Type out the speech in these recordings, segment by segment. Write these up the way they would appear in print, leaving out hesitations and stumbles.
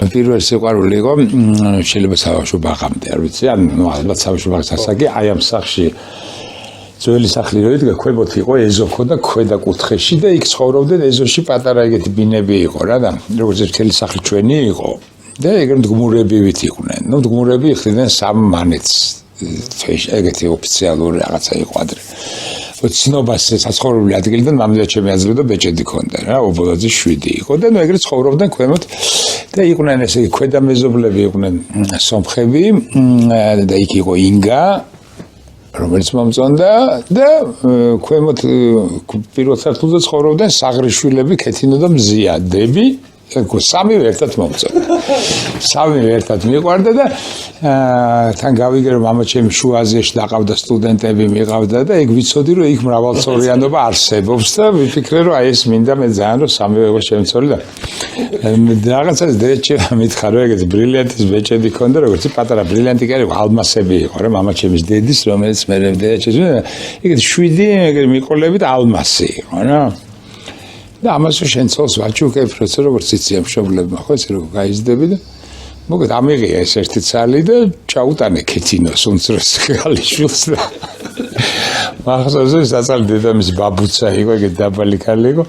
პირველი სიყვარული იყო შეიძლება საბავშვო ბაღამდე, არ ვიცი, ანუ ალბათ საბავშვო ბაღის ასაკი, აი ამ სახლში ძველი სახლი რო იდგა, ქვემოთ იყო ეზო ქონდა ქვედა კუთხეში და იქ ცხოვრობდნენ ეზოში პატარა ეგეთი ბინები იყო რა და როგორც მთელი სახლი ჩვენი იყო და ეგრე მდგმურებივით იყვნენ. ნუ მდგმურები იხდიდნენ სამ მანეთს. ეგეთი ოფიციალური რაღაცა იყო ადრე. ცნობას საცხოვრებელი ადგილიდან მამიდა ჩემი აძლევდა ბეჭედი ქონდა რა, ობოლაძის 7 იყო და ნუ ეგრე ცხოვრობდნენ ქვემოთ და იყვნენ ესე ქვედა მეზობლები იყვნენ სომხები და იქ იყო ინგა რომელიც მომწონდა და ქვემოთ პირველ სართულზე ცხოვრობდნენ საღრიშვილები, ქეთინო და მზია, დები სამივე ერთად მომწონდა. სამივე ერთად მიყვარდა და თან გავიგე რომ მამა ჩემი შუა აზიაში დაყავდა სტუდენტები მიყავდა და ეგ ვიცოდი რომ იქ მრავალწლიანობა არსებობს და ვიფიქრე რომ აი ეს მინდა მე ძალიან რომ სამივე იყო შემცოლი და რაღაცას დედაჩემ მითხრა რომ ეგეთი ბრილიანტის ბეჭედი ქონდა როგორც პატარა ბრილიანტი კი არა ალმასები იყო რა მამა ჩემის დედის რომელიც მე დედაჩემს ეგეთი 7 ეგრე მიყოლებით ალმასი იყო რა და ამას შენცოლს ვაჩუქებ როცა როგორც იციან მშობლებმა ხო ესე როგორ გაიზრდები და მოგეთ ამიღია ეს ერთი ცალი და ჩაუტანე ქეთინოს უმცროს ქალიშვილს და მახსოვს საცალ დედამის ბაბუცა იყო ეგ დაბალი ქალი იყო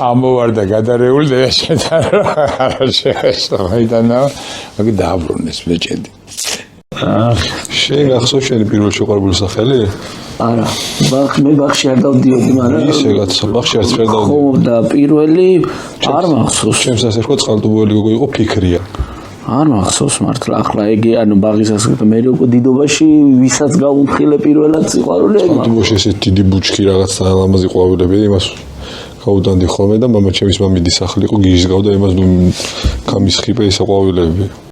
ამოვარდა გადარეული და შეთან რა შეესწავლა მაგ დააბრუნეს ბეჭედი შეგახსოვს შენი პირველი შეყვარებული სახელი? არა, მე ბაღში არ დავდიოდი, მაგრამ ისე გაცა ბაღში არც ვერ დავდიოდი. ხო და პირველი არ მახსოვს. ჩემს ასე ვთქვა წყალტუბოელი გოგო იყო ფიქრია. არ მახსოვს მართლა ახლა იგი ანუ ბაღის ასე მე უკვე დიდობაში ვისაც გავუთხილე პირველად სიყვარული ეგ წყალტუბოში ესე დიდი ბუჩქი რაღაც ლამაზი ყვავილები იმას გავუდანდი ხოლმე და მამა ჩემის მამიდის სახლი იყო გიჟისგავ და იმას გამისხიპე ესე ყვავილები.